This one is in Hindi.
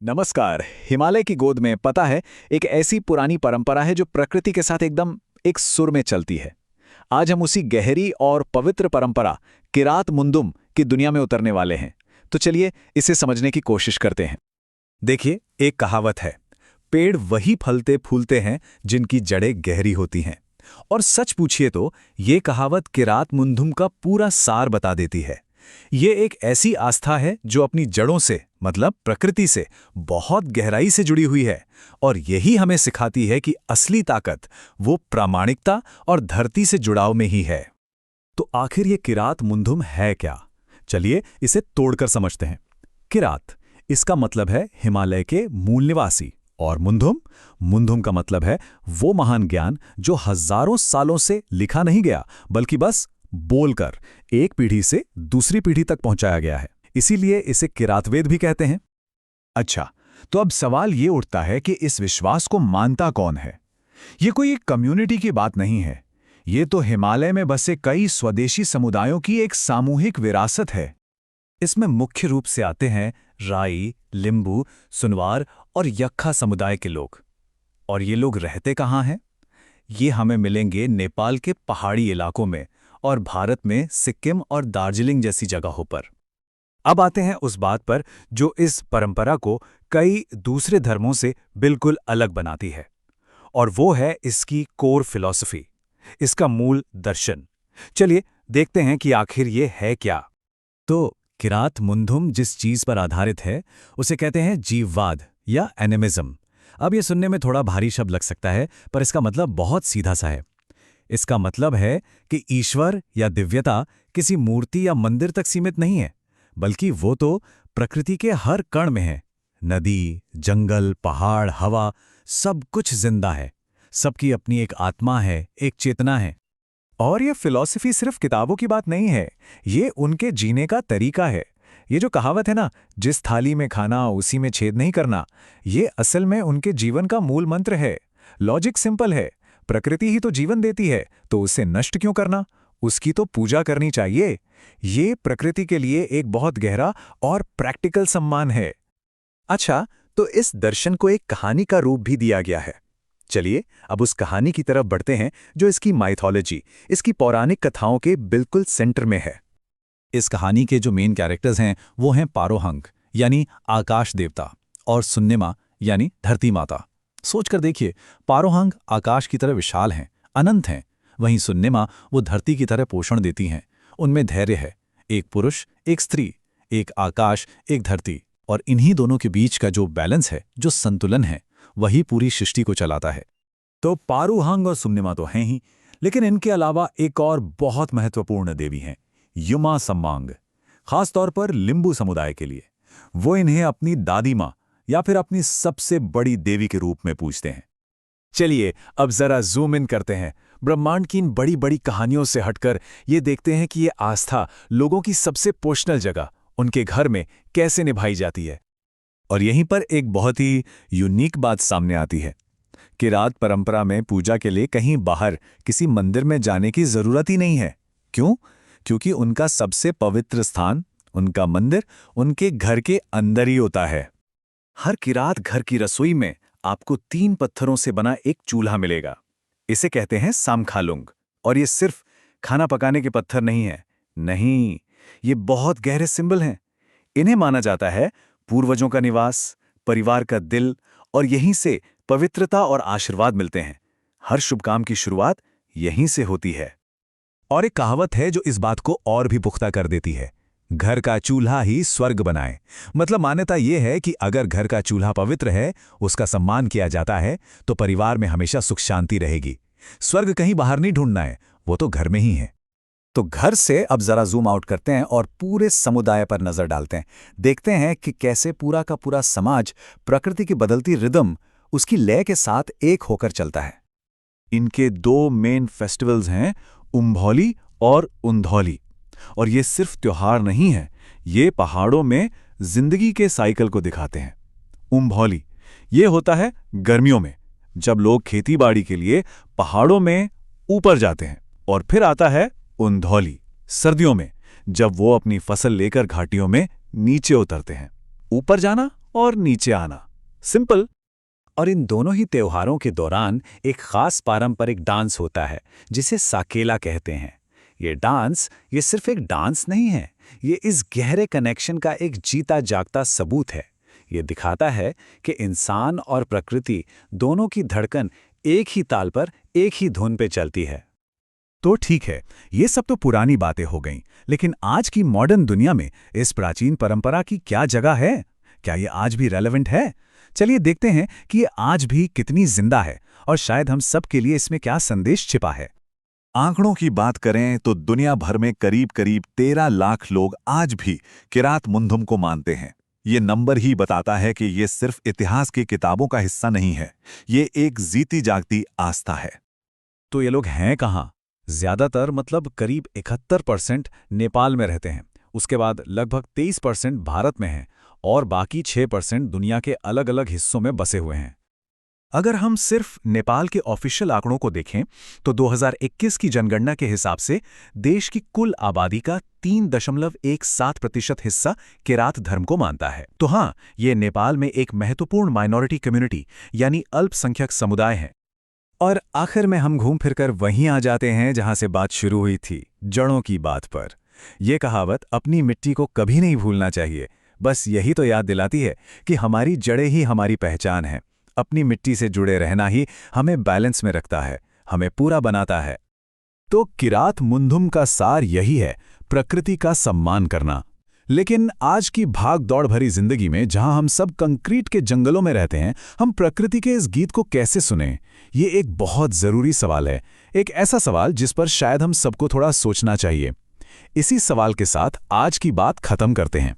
नमस्कार। हिमालय की गोद में पता है, एक ऐसी पुरानी परंपरा है जो प्रकृति के साथ एकदम एक सुर में चलती है। आज हम उसी गहरी और पवित्र परंपरा किरात मुंदुम की दुनिया में उतरने वाले हैं। तो चलिए इसे समझने की कोशिश करते हैं। देखिए, एक कहावत है, पेड़ वही फलते फूलते हैं जिनकी जड़ें गहरी होती हैं। और सच पूछिए तो ये कहावत किरात मुंदुम का पूरा सार बता देती है। ये एक ऐसी आस्था है जो अपनी जड़ों से मतलब प्रकृति से बहुत गहराई से जुड़ी हुई है, और यही हमें सिखाती है कि असली ताकत वो प्रामाणिकता और धरती से जुड़ाव में ही है। तो आखिर ये किरात मुंदुम है क्या? चलिए इसे तोड़कर समझते हैं। किरात, इसका मतलब है हिमालय के मूल निवासी, और मुंदुम, मुंदुम का मतलब है वो महान ज्ञान जो हजारों सालों से लिखा नहीं गया बल्कि बस बोलकर एक पीढ़ी से दूसरी पीढ़ी तक पहुंचाया गया है। इसीलिए इसे किरातवेद भी कहते हैं। अच्छा, तो अब सवाल ये उठता है कि इस विश्वास को मानता कौन है? ये कोई एक कम्युनिटी की बात नहीं है। ये तो हिमालय में बसे कई स्वदेशी समुदायों की एक सामूहिक विरासत है। इसमें मुख्य रूप से आते हैं राई, लिंबू, सुनवार और यक्खा समुदाय के लोग। और ये लोग रहते कहाँ हैं? ये हमें मिलेंगे नेपाल के पहाड़ी इलाकों में और भारत में सिक्किम और दार्जिलिंग जैसी जगहों पर। अब आते हैं उस बात पर जो इस परंपरा को कई दूसरे धर्मों से बिल्कुल अलग बनाती है, और वो है इसकी कोर फिलॉसफी, इसका मूल दर्शन। चलिए देखते हैं कि आखिर ये है क्या। तो किरात मुंदुम जिस चीज पर आधारित है उसे कहते हैं जीववाद या एनिमिज्म। अब ये सुनने में थोड़ा भारी शब्द लग सकता है, पर इसका मतलब बहुत सीधा सा है। इसका मतलब है कि ईश्वर या दिव्यता किसी मूर्ति या मंदिर तक सीमित नहीं है, बल्कि वो तो प्रकृति के हर कण में है। नदी, जंगल, पहाड़, हवा, सब कुछ जिंदा है। सबकी अपनी एक आत्मा है, एक चेतना है। और ये फिलॉसफी सिर्फ किताबों की बात नहीं है, ये उनके जीने का तरीका है। ये जो कहावत है ना, जिस थाली में खाना उसी में छेद नहीं करना, ये असल में उनके जीवन का मूल मंत्र है। लॉजिक सिंपल है, प्रकृति ही तो जीवन देती है, तो उसे नष्ट क्यों करना? उसकी तो पूजा करनी चाहिए। ये प्रकृति के लिए एक बहुत गहरा और प्रैक्टिकल सम्मान है। अच्छा, तो इस दर्शन को एक कहानी का रूप भी दिया गया है। चलिए अब उस कहानी की तरफ बढ़ते हैं जो इसकी माइथोलॉजी, इसकी पौराणिक कथाओं के बिल्कुल सेंटर में है। इस कहानी के जो मेन कैरेक्टर्स हैं वो हैं पारोहंग यानी आकाश देवता, और सुन्नेमा यानी धरती माता। सोचकर देखिए, पारोहंग आकाश की तरह विशाल हैं, अनंत हैं, वहीं सुन्नेमा वो धरती की तरह पोषण देती हैं। उनमें धैर्य है, एक पुरुष एक स्त्री, एक आकाश एक धरती, और इन्हीं दोनों के बीच का जो बैलेंस है, जो संतुलन है, वही पूरी सृष्टि को चलाता है। तो पारोहंग और सुन्नेमा तो हैं ही, लेकिन इनके अलावा एक और बहुत महत्वपूर्ण देवी हैं, युमा सम्मांग, खासतौर पर लिंबू समुदाय के लिए। वो इन्हें अपनी दादी माँ या फिर अपनी सबसे बड़ी देवी के रूप में पूजते हैं। चलिए अब जरा जूम इन करते हैं। ब्रह्मांड की इन बड़ी बड़ी कहानियों से हटकर ये देखते हैं कि ये आस्था लोगों की सबसे पर्सनल जगह, उनके घर में कैसे निभाई जाती है। और यहीं पर एक बहुत ही यूनिक बात सामने आती है। किरात परंपरा में पूजा के लिए कहीं बाहर किसी मंदिर में जाने की जरूरत ही नहीं है। क्यों? क्योंकि उनका सबसे पवित्र स्थान, उनका मंदिर, उनके घर के अंदर ही होता है। हर किरात घर की रसोई में आपको 3 पत्थरों से बना एक चूल्हा मिलेगा। इसे कहते हैं सामखालुंग। और ये सिर्फ खाना पकाने के पत्थर नहीं है, नहीं, ये बहुत गहरे सिंबल हैं। इन्हें माना जाता है पूर्वजों का निवास, परिवार का दिल, और यहीं से पवित्रता और आशीर्वाद मिलते हैं। हर शुभ काम की शुरुआत यहीं से होती है। और एक कहावत है जो इस बात को और भी पुख्ता कर देती है, घर का चूल्हा ही स्वर्ग बनाए। मतलब मान्यता यह है कि अगर घर का चूल्हा पवित्र है, उसका सम्मान किया जाता है, तो परिवार में हमेशा सुख शांति रहेगी। स्वर्ग कहीं बाहर नहीं ढूंढना है, वो तो घर में ही है। तो घर से अब जरा जूम आउट करते हैं और पूरे समुदाय पर नजर डालते हैं। देखते हैं कि कैसे पूरा का पूरा समाज प्रकृति की बदलती रिदम, उसकी लय के साथ एक होकर चलता है। इनके 2 मेन फेस्टिवल्स हैं, उम्भौली और उंधौली। और ये सिर्फ त्योहार नहीं है, ये पहाड़ों में जिंदगी के साइकिल को दिखाते हैं। उम्भौली ये होता है गर्मियों में, जब लोग खेतीबाड़ी के लिए पहाड़ों में ऊपर जाते हैं। और फिर आता है उंधौली सर्दियों में, जब वो अपनी फसल लेकर घाटियों में नीचे उतरते हैं। ऊपर जाना और नीचे आना। सिंपल। और इन दोनों ही त्योहारों के दौरान एक खास पारंपरिक डांस होता है जिसे साकेला कहते हैं। ये सिर्फ एक डांस नहीं है, ये इस गहरे कनेक्शन का एक जीता जागता सबूत है। ये दिखाता है कि इंसान और प्रकृति दोनों की धड़कन एक ही ताल पर, एक ही धुन पे चलती है। तो ठीक है, ये सब तो पुरानी बातें हो गईं, लेकिन आज की मॉडर्न दुनिया में इस प्राचीन परंपरा की क्या जगह है? क्या ये आज भी रेलेवेंट है? चलिए देखते हैं कि ये आज भी कितनी जिंदा है और शायद हम सब के लिए इसमें क्या संदेश छिपा है। आंकड़ों की बात करें तो दुनिया भर में करीब करीब 13 लाख लोग आज भी किरात मुंदुम को मानते हैं। ये नंबर ही बताता है कि ये सिर्फ इतिहास की किताबों का हिस्सा नहीं है, ये एक जीती जागती आस्था है। तो ये लोग हैं कहाँ? ज्यादातर मतलब करीब 71% नेपाल में रहते हैं, उसके बाद लगभग 23% भारत में हैं और बाकी 6% दुनिया के अलग अलग हिस्सों में बसे हुए हैं। अगर हम सिर्फ नेपाल के ऑफिशियल आंकड़ों को देखें तो 2021 की जनगणना के हिसाब से देश की कुल आबादी का 3.17% हिस्सा किरात धर्म को मानता है। तो हाँ, ये नेपाल में एक महत्वपूर्ण माइनॉरिटी कम्युनिटी यानी अल्पसंख्यक समुदाय है। और आखिर में हम घूम फिरकर वहीं आ जाते हैं जहां से बात शुरू हुई थी, जड़ों की बात पर। यह कहावत अपनी मिट्टी को कभी नहीं भूलना चाहिए, बस यही तो याद दिलाती है कि हमारी जड़ें ही हमारी पहचान है। अपनी मिट्टी से जुड़े रहना ही हमें बैलेंस में रखता है, हमें पूरा बनाता है। तो किरात मुंदुम का सार यही है, प्रकृति का सम्मान करना। लेकिन आज की भाग दौड़ भरी जिंदगी में जहां हम सब कंक्रीट के जंगलों में रहते हैं, हम प्रकृति के इस गीत को कैसे सुनें? ये एक बहुत जरूरी सवाल है, एक ऐसा सवाल जिस पर शायद हम सबको थोड़ा सोचना चाहिए। इसी सवाल के साथ आज की बात खत्म करते हैं।